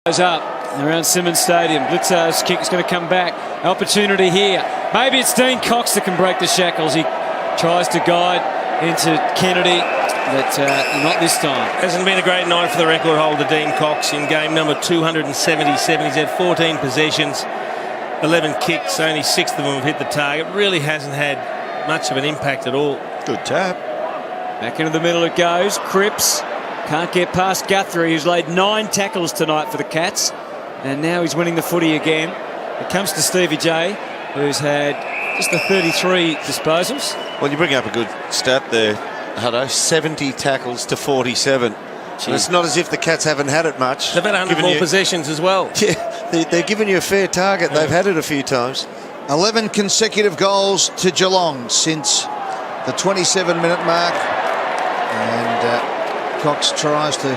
Goes up around Simmons Stadium. Blitzar's kick is going to come back. Opportunity here. Maybe it's Dean Cox that can break the shackles. He tries to guide into Kennedy, but not this time. Hasn't been a great night for the record holder, Dean Cox, in game number 277. He's had 14 possessions, 11 kicks, only 6 of them have hit the target. Really hasn't had much of an impact at all. Good tap. Back into the middle it goes. Cripps can't get past Guthrie, who's laid 9 tackles tonight for the Cats, and now he's winning the footy again. It comes to Stevie J, who's had just the 33 disposals. Well, you bring up a good stat there, Hutto. 70 tackles to 47. And it's not as if the Cats haven't had it much. They've had 100 more possessions as well. Yeah, they're giving you a fair target. They've had it a few times. 11 consecutive goals to Geelong since the 27-minute mark. And Cox tries to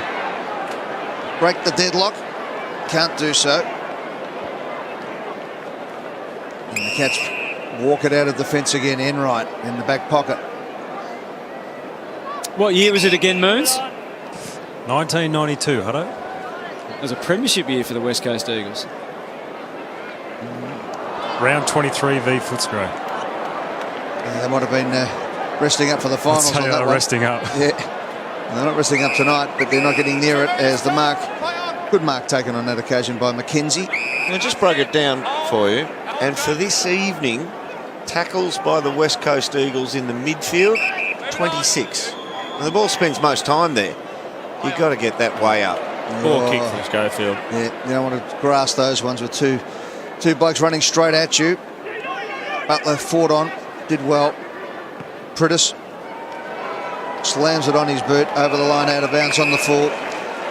break the deadlock. Can't do so. And the Cats walk it out of defence again. Enright in the back pocket. What year was it again, Moons? 1992, Hutto. It was a premiership year for the West Coast Eagles. Round 23 v Footscray. They might have been resting up for the finals on that one. Resting up. Yeah, they're not resting up tonight, but they're not getting near it as the mark. Good mark taken on that occasion by McKenzie. I just broke it down for you. And for this evening, tackles by the West Coast Eagles in the midfield, 26. And the ball spends most time there. You've got to get that way up. Poor kick from Schofield. Yeah, you don't want to grass those ones with two blokes running straight at you. Butler fought on, did well. Prittis slams it on his boot, over the line, out of bounds on the full.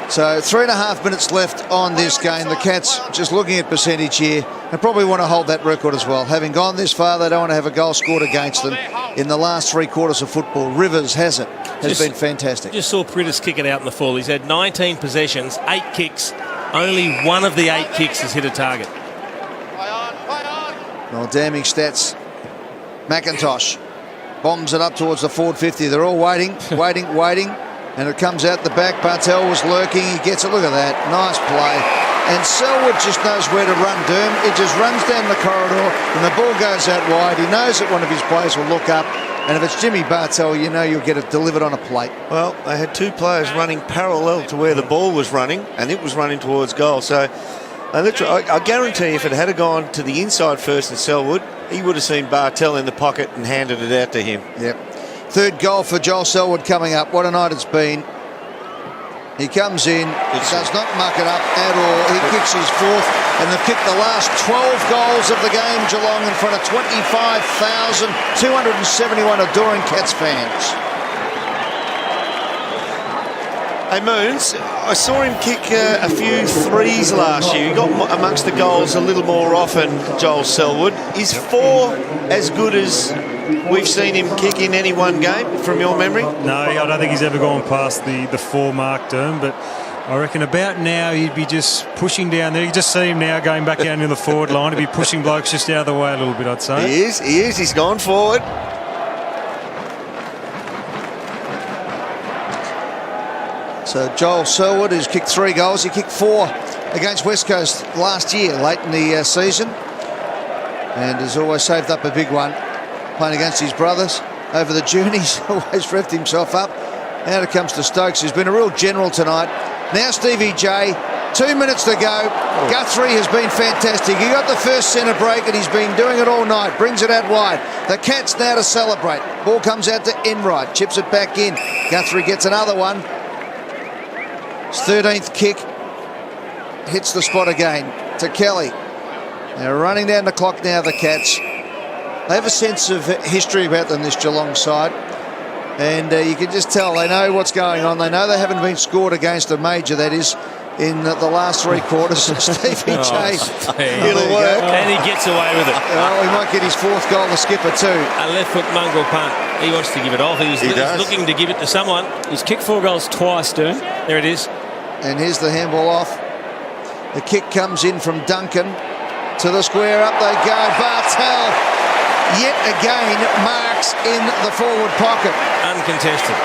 So 3.5 minutes left on this game. The Cats, just looking at percentage here, they probably want to hold that record as well. Having gone this far, they don't want to have a goal scored against them in the last 3 quarters of football. Rivers has been fantastic. Just saw Prittis kick it out in the full. He's had 19 possessions, 8 kicks. Only one of the 8 kicks has hit a target. Well, damning stats. McIntosh bombs it up towards the forward 50. They're all waiting. And it comes out the back. Bartel was lurking. He gets it. Look at that. Nice play. And Selwood just knows where to run, Derm. It just runs down the corridor and the ball goes out wide. He knows that one of his players will look up. And if it's Jimmy Bartel, you know you'll get it delivered on a plate. Well, they had 2 players running parallel to where the ball was running, and it was running towards goal. So I guarantee if it had gone to the inside first and Selwood, he would have seen Bartel in the pocket and handed it out to him. Yep. 3rd goal for Joel Selwood coming up. What a night it's been. He comes in, does not muck it up at all. He kicks his 4th, and they've kicked the last 12 goals of the game, Geelong, in front of 25,271 adoring Cats fans. Hey, Moons, I saw him kick a few 3s last year. He got amongst the goals a little more often, Joel Selwood. Is 4 as good as we've seen him kick in any one game, from your memory? No, I don't think he's ever gone past the 4 mark, Derm, but I reckon about now he'd be just pushing down there. You just see him now going back down to the forward line. He'd be pushing blokes just out of the way a little bit, I'd say. He is. He's gone forward. So Joel Selwood, who's kicked 3 goals, he kicked 4 against West Coast last year, late in the season, and has always saved up a big one, playing against his brothers over the Junies. Always revved himself up. Now it comes to Stokes, who's been a real general tonight. Now Stevie J, 2 minutes to go. Guthrie has been fantastic. He got the first centre break and he's been doing it all night. Brings it out wide. The Cats now to celebrate. Ball comes out to Enright, chips it back in. Guthrie gets another one. His 13th kick, hits the spot again to Kelly. They're running down the clock now, the Cats. They have a sense of history about them, this Geelong side. And you can just tell they know what's going on. They know they haven't been scored against a major, that is, in the last 3 quarters. Stevie J, it'll work. And he gets away with it. Well, he might get his 4th goal, the skipper too. A left foot mongrel punt. He wants to give it off. He's looking to give it to someone. He's kicked 4 goals twice, Stern. There it is. And here's the handball off. The kick comes in from Duncan to the square. Up they go. Bartel yet again marks in the forward pocket. Uncontested.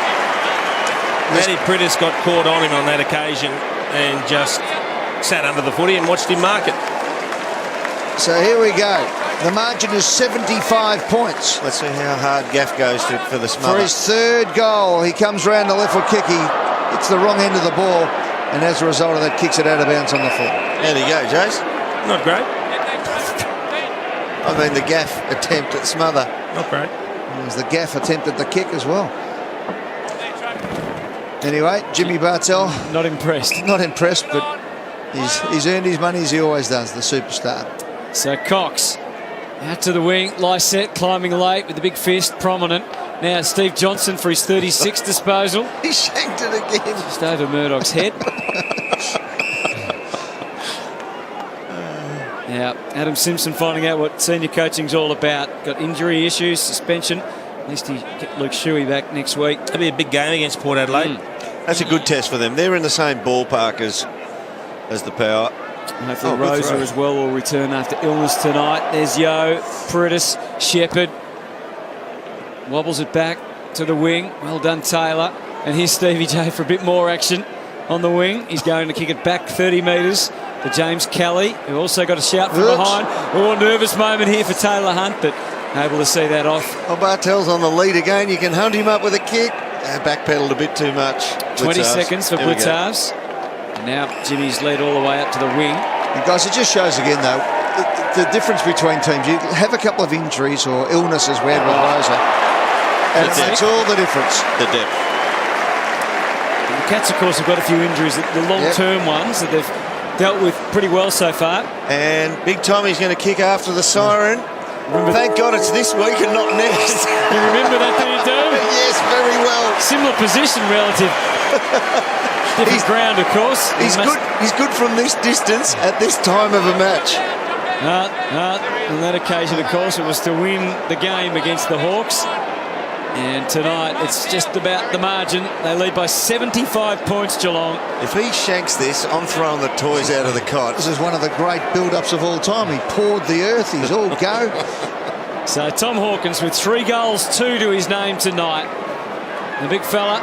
Matty Prittis got caught on him on that occasion and just sat under the footy and watched him mark it. So here we go. The margin is 75 points. Let's see how hard Gaff goes for the smother. For his third goal, he comes round the left foot kick. He hits the wrong end of the ball, and as a result of that, kicks it out of bounds on the floor. There you go, Jace. Not great. I mean, the Gaff attempt at smother. Not great. It was the Gaff attempt at the kick as well. Anyway, Jimmy Bartell, Not impressed. not impressed, but he's earned his money as he always does, the superstar. So Cox out to the wing. Lysette climbing late with the big fist prominent. Now Steve Johnson for his 36th disposal. He shanked it again. Just over Murdoch's head. Now, Adam Simpson finding out what senior coaching's all about. Got injury issues, suspension. At least he get Luke Shuey back next week. That'll be a big game against Port Adelaide. That's a good test for them. They're in the same ballpark as the Power. Hopefully good Rosa throw. as well will return after illness tonight. There's Yo, Pritis, Shepherd. Wobbles it back to the wing. Well done, Taylor. And here's Stevie J for a bit more action on the wing. He's going to kick it back 30 metres to James Kelly, who also got a shout from behind. Oh, nervous moment here for Taylor Hunt, but able to see that off. Well, Bartell's on the lead again. You can hunt him up with a kick. Backpedaled a bit too much. 20 Blitzarves. seconds for There we go. Blitzarves. And now Jimmy's led all the way up to the wing. And guys, it just shows again, though, the difference between teams. You have a couple of injuries or illnesses, we had with Rosa, and it makes all the difference. The depth. And the Cats, of course, have got a few injuries, the long-term ones that they've dealt with pretty well so far. And Big Tommy's going to kick after the siren. Thank God it's this week and not next. You remember that, do you, Dave? Yes, very well. Similar position relative. Different ground, of course. He's good. He's good from this distance at this time of a match. On that occasion, of course, it was to win the game against the Hawks. And tonight, it's just about the margin. They lead by 75 points, Geelong. If he shanks this, I'm throwing the toys out of the cot. This is one of the great build-ups of all time. He poured the earth. He's all go. So Tom Hawkins with 3 goals, 2 to his name tonight. The big fella,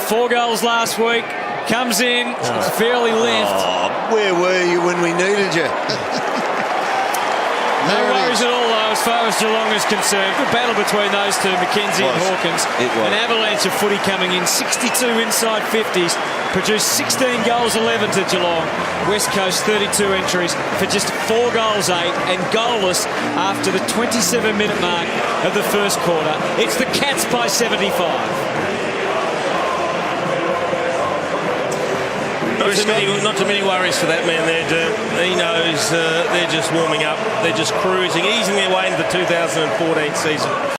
4 goals last week, comes in, fairly left. Oh, where were you when we needed you? No worries at all, though, as far as Geelong is concerned. Good battle between those two, McKenzie and Hawkins. It was. An avalanche of footy coming in, 62 inside 50s, produced 16 goals, 11 to Geelong. West Coast 32 entries for just 4 goals, 8, and goalless after the 27-minute mark of the first quarter. It's the Cats by 75. Not too many worries for that man there, Derm. He knows they're just warming up. They're just cruising, easing their way into the 2014 season.